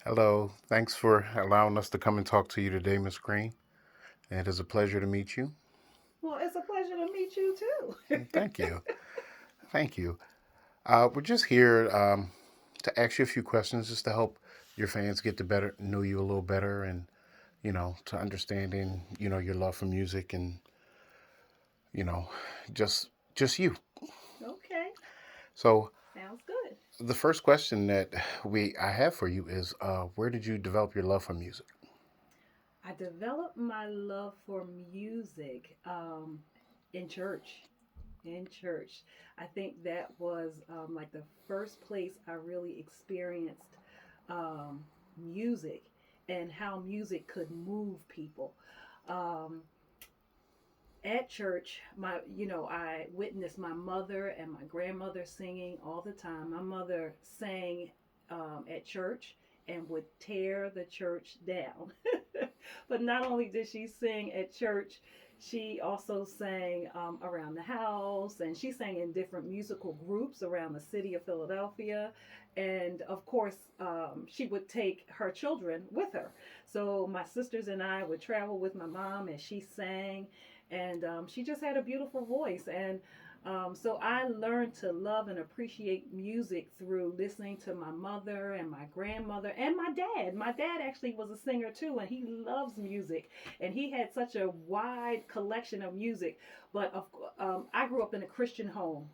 Hello. Thanks for allowing us to come and talk to you today, Miss Green. It is a pleasure to meet you. Well, it's a pleasure to meet you too. Thank you. Thank you. We're just here to ask you a few questions just to help your fans get to better know you a little better and, to understanding, your love for music and, you know, just you. Okay, So sounds good. the first question that I have for you is where did you develop your love for music? I developed my love for music in church. In church, I think that was like the first place I really experienced music and how music could move people. Um, at church, I witnessed my mother and my grandmother singing all the time. My mother sang at church and would tear the church down. But not only did she sing at church, she also sang around the house, and she sang in different musical groups around the city of Philadelphia. And of course, she would take her children with her. So my sisters and I would travel with my mom as she sang, and she just had a beautiful voice. And so I learned to love and appreciate music through listening to my mother and my grandmother and my dad. My dad actually was a singer too, and he loves music, and he had such a wide collection of music. But I grew up in a Christian home,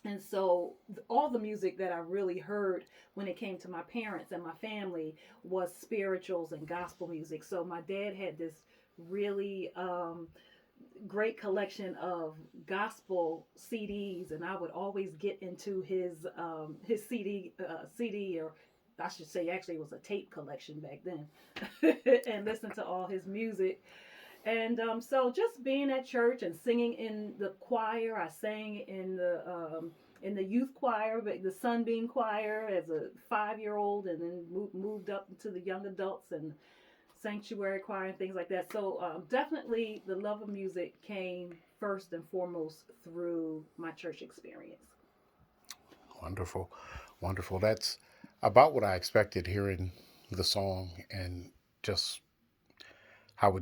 and so all the music that I really heard when it came to my parents and my family was spirituals and gospel music. So my dad had this really great collection of gospel CDs, and I would always get into his CD, or I should say actually it was a tape collection back then, and listen to all his music. And so just being at church and singing in the choir, I sang in the youth choir, the Sunbeam Choir, as a 5 year old, and then moved up to the young adults and sanctuary choir and things like that. So definitely the love of music came first and foremost through my church experience. Wonderful. Wonderful. That's about what I expected hearing the song and just how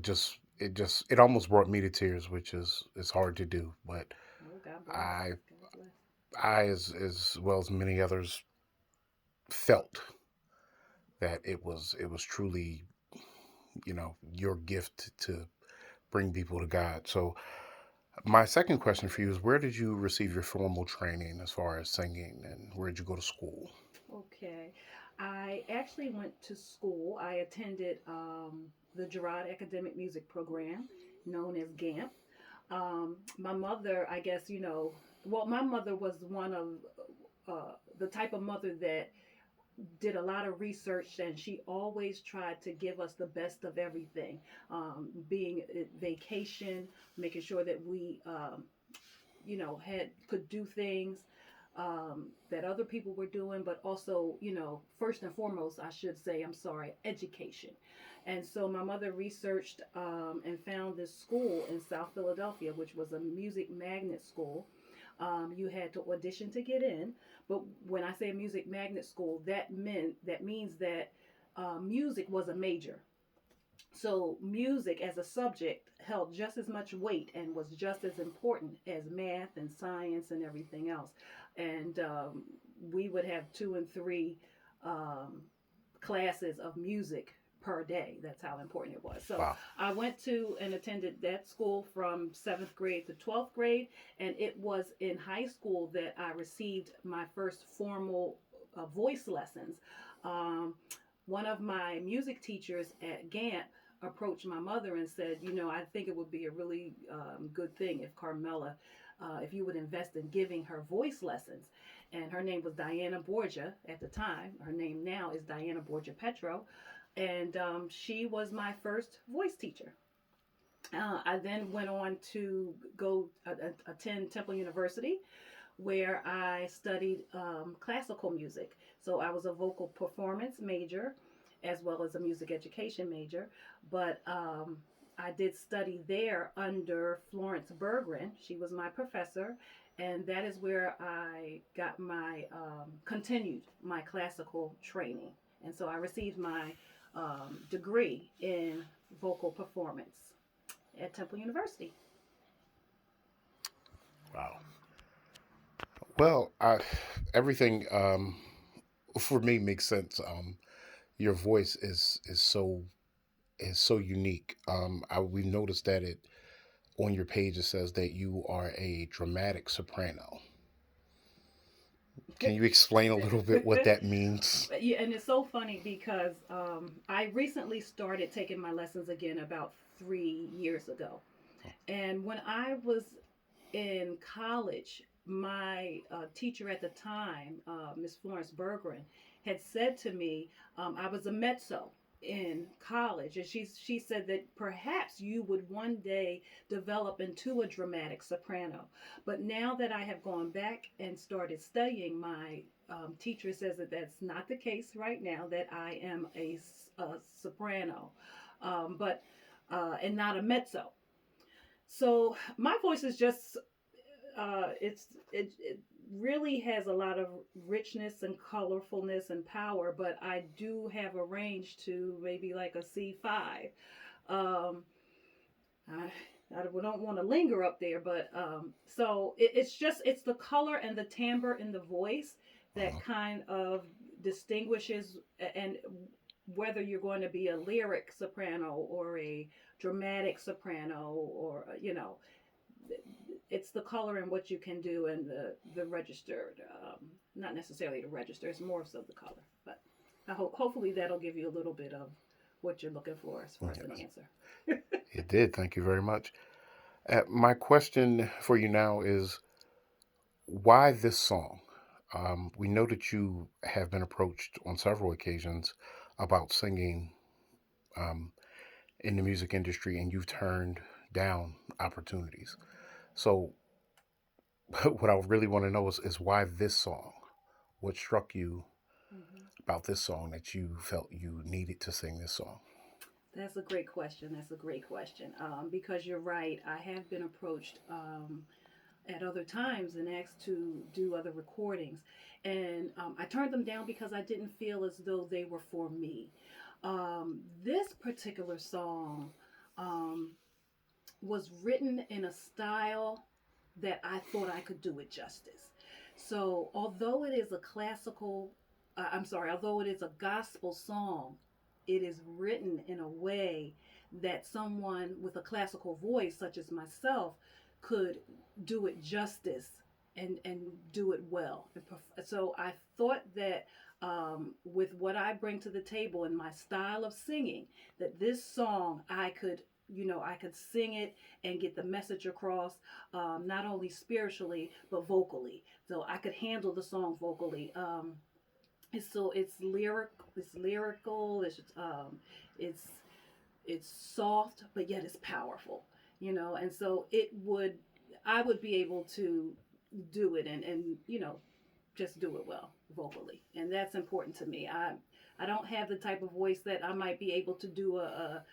it almost brought me to tears, which is hard to do. But Oh, God bless. I God bless. as well as many others felt that it was truly, your gift to bring people to God. So my second question for you is where did you receive your formal training as far as singing and where did you go to school? Okay. I actually went to school. I attended the Girard Academic Music Program, known as GAMP. My mother, I guess, well, my mother was one of the type of mother that did a lot of research, and she always tried to give us the best of everything, being vacation, making sure that we had could do things that other people were doing, but also, first and foremost, I should say, I'm sorry, education. And so my mother researched and found this school in South Philadelphia, which was a music magnet school. You had to audition to get in, but when I say music magnet school, that means that music was a major. So music as a subject held just as much weight and was just as important as math and science and everything else. And we would have two and three um, classes of music per day. That's how important it was. So Wow. I went to and attended that school from seventh grade to 12th grade. And it was in high school that I received my first formal voice lessons. Um, One of my music teachers at GAMP approached my mother and said, I think it would be a really good thing if Carmela, if you would invest in giving her voice lessons. And her name was Diana Borgia at the time. Her name now is Diana Borgia Petro. And she was my first voice teacher. I then went on to go attend Temple University, where I studied classical music. So I was a vocal performance major as well as a music education major. But I did study there under Florence Bergren. She was my professor. And that is where I got continued my classical training. And so I received my degree in vocal performance at Temple University. Wow. Well, everything for me makes sense. Your voice is so unique. We noticed that it on your page it says that you are a dramatic soprano. Can you explain a little bit what that means? Yeah, and it's so funny because I recently started taking my lessons again about 3 years ago. And when I was in college, my teacher at the time, Miss Florence Bergeron, had said to me, I was a mezzo in college, and she said that perhaps you would one day develop into a dramatic soprano. But now that I have gone back and started studying, my teacher says that that's not the case right now. That I am a soprano, but and not a mezzo. So my voice is just it really has a lot of richness and colorfulness and power, but I do have a range to maybe like a C5. Um, I, I don't want to linger up there, but so it's just it's the color and the timbre in the voice that Uh-huh. kind of distinguishes and whether you're going to be a lyric soprano or a dramatic soprano or it's the color and what you can do and the registered, not necessarily the register. It's more so the color. But hopefully that'll give you a little bit of what you're looking for as far as an Yes, answer. it did. Thank you very much. My question for you now is why this song? We know that you have been approached on several occasions about singing um, in the music industry, and you've turned down opportunities. So, what I really want to know is why this song? What struck you Hmm. about this song that you felt you needed to sing this song? That's a great question. That's a great question. Because you're right. I have been approached at other times and asked to do other recordings. And I turned them down because I didn't feel as though they were for me. This particular song um, was written in a style that I thought I could do it justice. So, although it is a classical, I'm sorry, although it is a gospel song, it is written in a way that someone with a classical voice, such as myself, could do it justice and do it well. So, I thought that with what I bring to the table and my style of singing, that this song I could I could sing it and get the message across, not only spiritually but vocally. So I could handle the song vocally. It's lyrical. It's it's soft, but yet it's powerful. And so I would be able to do it and just do it well vocally, and that's important to me. I don't have the type of voice that I might be able to do a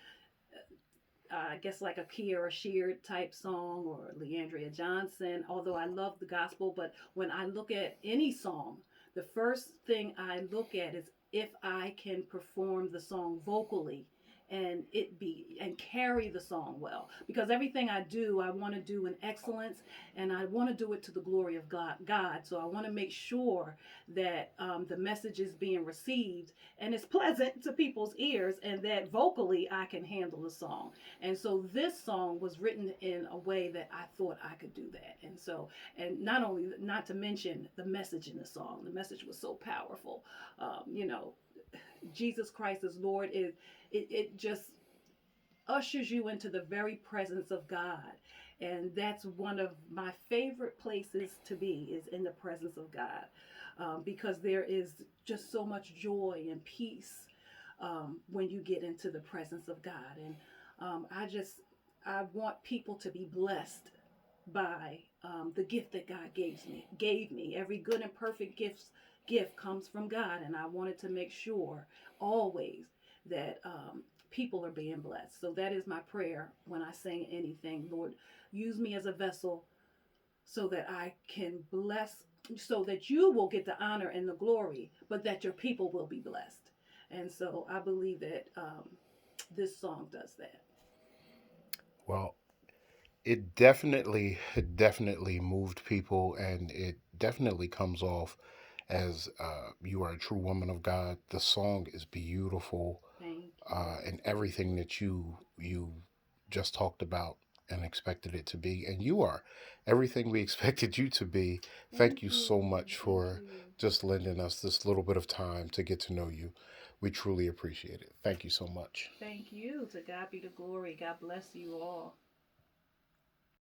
I guess like a Kiara Sheard type song or Leandria Johnson, although I love the gospel. But when I look at any song, the first thing I look at is if I can perform the song vocally and it be and carry the song well, because everything I do I want to do in excellence, and I want to do it to the glory of God. So I want to make sure that the message is being received and it's pleasant to people's ears, and that vocally I can handle the song. And so this song was written in a way that I thought I could do that. And so, and not to mention the message in the song. The message was so powerful. You know, Jesus Christ is Lord. It just ushers you into the very presence of God. And that's one of my favorite places to be, is in the presence of God, because there is just so much joy and peace when you get into the presence of God. And I want people to be blessed by the gift that God gave me. Every good and perfect gift comes from God, and I wanted to make sure always that people are being blessed. So that is my prayer when I sing anything. Lord, use me as a vessel so that I can bless, so that you will get the honor and the glory, but that your people will be blessed. And so I believe that this song does that. Well, it definitely moved people, and it definitely comes off as you are a true woman of God. The song is beautiful, Thank you. and everything that you just talked about and expected it to be, and you are everything we expected you to be. Thank Thank you you. so much Thank for you. just lending us this little bit of time to get to know you. We truly appreciate it. Thank you so much. Thank you. To God be the glory. God bless you all.